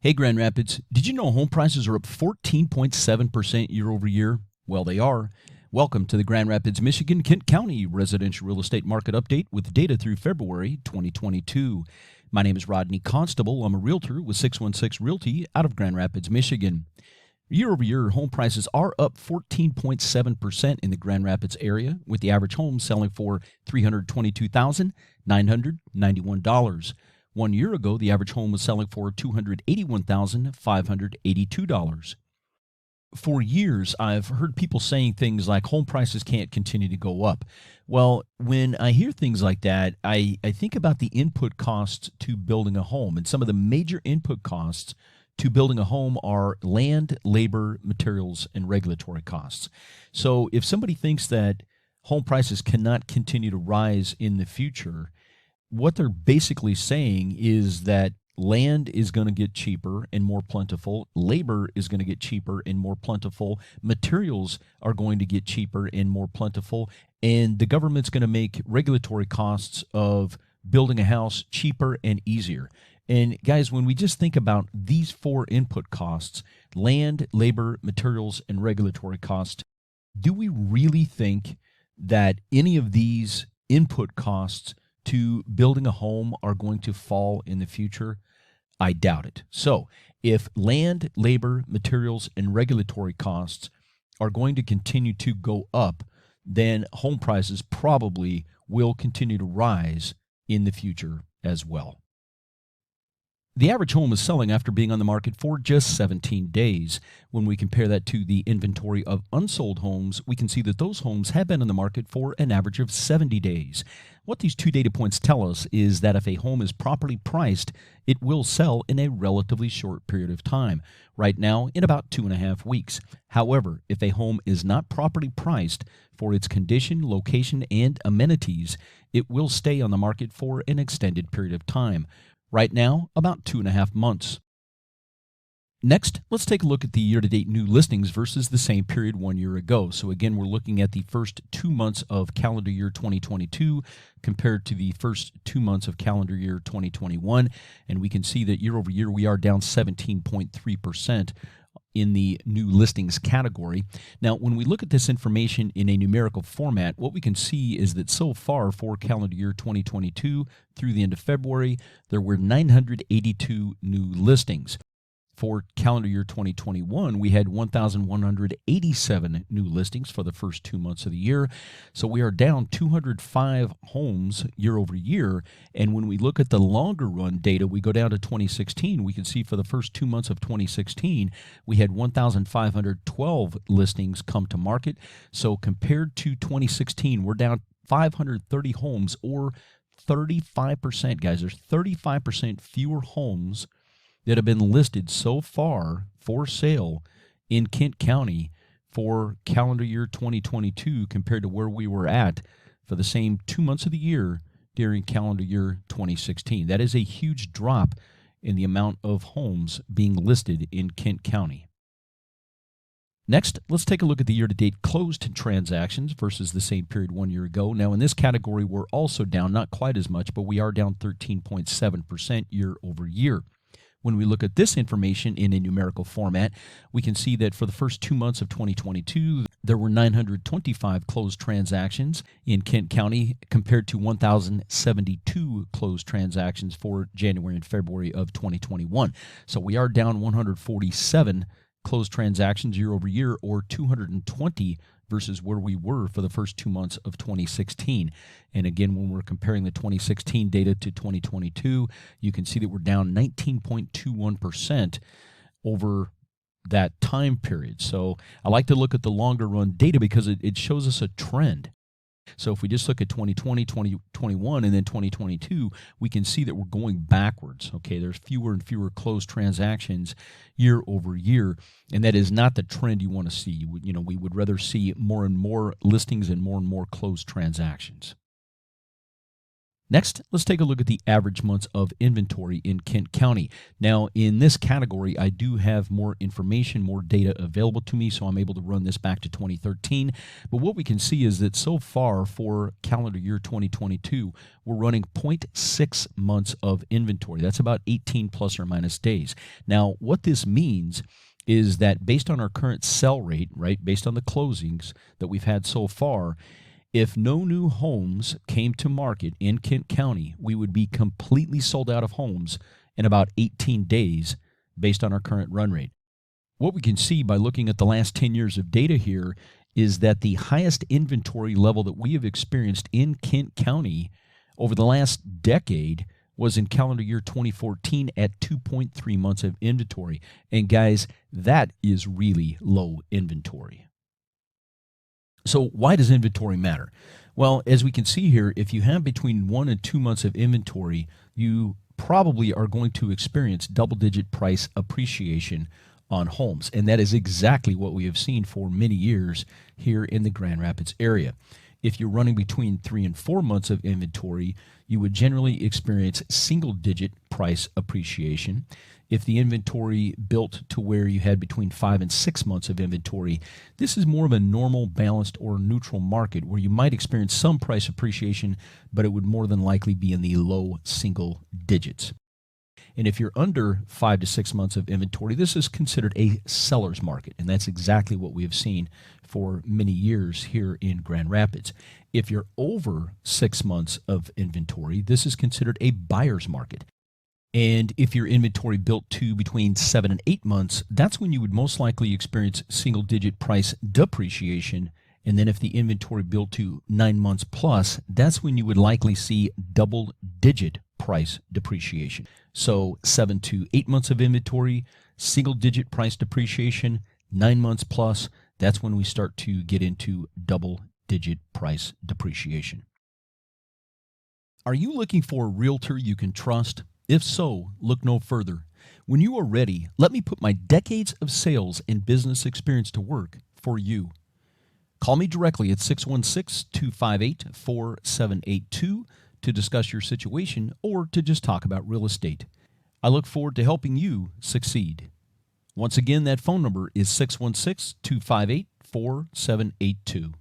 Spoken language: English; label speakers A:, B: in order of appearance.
A: Hey, Grand Rapids, did you know home prices are up 14.7% year over year? Well, they are. Welcome to the Grand Rapids, Michigan, Kent County residential real estate market update with data through February 2022. My name is Rodney Constable. I'm a realtor with 616 Realty out of Grand Rapids, Michigan. Year over year, home prices are up 14.7% in the Grand Rapids area, with the average home selling for $322,991. 1 year ago, the average home was selling for $281,582. For years, I've heard people saying things like home prices can't continue to go up. Well, when I hear things like that, I think about the input costs to building a home. And some of the major input costs to building a home are land, labor, materials, and regulatory costs. So if somebody thinks that home prices cannot continue to rise in the future, what they're basically saying is that land is going to get cheaper and more plentiful. Labor is going to get cheaper and more plentiful. Materials are going to get cheaper and more plentiful. And the government's going to make regulatory costs of building a house cheaper and easier. And guys, when we just think about these four input costs, land, labor, materials, and regulatory costs, do we really think that any of these input costs to building a home are going to fall in the future? I doubt it. So if land, labor, materials, and regulatory costs are going to continue to go up, then home prices probably will continue to rise in the future as well. The average home is selling after being on the market for just 17 days. When we compare that to the inventory of unsold homes, we can see that those homes have been on the market for an average of 70 days. What these two data points tell us is that if a home is properly priced, it will sell in a relatively short period of time, right now in about 2.5 weeks. However, if a home is not properly priced for its condition, location, and amenities, it will stay on the market for an extended period of time. Right now, about 2.5 months. Next, let's take a look at the year-to-date new listings versus the same period 1 year ago. So again, we're looking at the first 2 months of calendar year 2022 compared to the first 2 months of calendar year 2021. And we can see that year over year, we are down 17.3% in the new listings category. Now, when we look at this information in a numerical format, what we can see is that so far for calendar year 2022 through the end of February, there were 982 new listings. For calendar year 2021, we had 1,187 new listings for the first 2 months of the year. So we are down 205 homes year over year. And when we look at the longer run data, we go down to 2016. We can see for the first 2 months of 2016, we had 1,512 listings come to market. So compared to 2016, we're down 530 homes, or 35%, guys. There's 35% fewer homes that have been listed so far for sale in Kent County for calendar year 2022 compared to where we were at for the same 2 months of the year during calendar year 2016. That is a huge drop in the amount of homes being listed in Kent County. Next, let's take a look at the year-to-date closed transactions versus the same period 1 year ago. Now, in this category, we're also down, not quite as much, but we are down 13.7% year over year. When we look at this information in a numerical format, we can see that for the first 2 months of 2022, there were 925 closed transactions in Kent County compared to 1,072 closed transactions for January and February of 2021. So we are down 147 closed transactions year over year, or 220 versus where we were for the first 2 months of 2016. And again, when we're comparing the 2016 data to 2022, you can see that we're down 19.21% over that time period. So I like to look at the longer run data because it shows us a trend. So if we just look at 2020, 2021, and then 2022, we can see that we're going backwards. Okay, there's fewer and fewer closed transactions year over year, and that is not the trend you want to see. We would rather see more and more listings and more closed transactions. Next, let's take a look at the average months of inventory in Kent County. Now, in this category, I do have more information, more data available to me, so I'm able to run this back to 2013. But what we can see is that so far for calendar year 2022, we're running 0.6 months of inventory. That's about 18 plus or minus days. Now, what this means is that based on our current sell rate, right, based on the closings that we've had so far, if no new homes came to market in Kent County, we would be completely sold out of homes in about 18 days based on our current run rate. What we can see by looking at the last 10 years of data here is that the highest inventory level that we have experienced in Kent County over the last decade was in calendar year 2014 at 2.3 months of inventory. And guys, that is really low inventory. So why does inventory matter? Well, as we can see here, if you have between 1 and 2 months of inventory, you probably are going to experience double-digit price appreciation on homes. And that is exactly what we have seen for many years here in the Grand Rapids area. If you're running between 3 and 4 months of inventory, you would generally experience single-digit price appreciation. If the inventory built to where you had between 5 and 6 months of inventory, this is more of a normal, balanced, or neutral market where you might experience some price appreciation, but it would more than likely be in the low single digits. And if you're under 5 to 6 months of inventory, this is considered a seller's market, and that's exactly what we have seen for many years here in Grand Rapids. If you're over 6 months of inventory, this is considered a buyer's market. And if your inventory built to between 7 and 8 months, that's when you would most likely experience single-digit price depreciation. And then if the inventory built to 9 months plus, that's when you would likely see double-digit price depreciation. So 7 to 8 months of inventory, single-digit price depreciation, 9 months plus, that's when we start to get into double-digit price depreciation. Are you looking for a realtor you can trust? If so, look no further. When you are ready, let me put my decades of sales and business experience to work for you. Call me directly at 616-258-4782 to discuss your situation or to just talk about real estate. I look forward to helping you succeed. Once again, that phone number is 616-258-4782.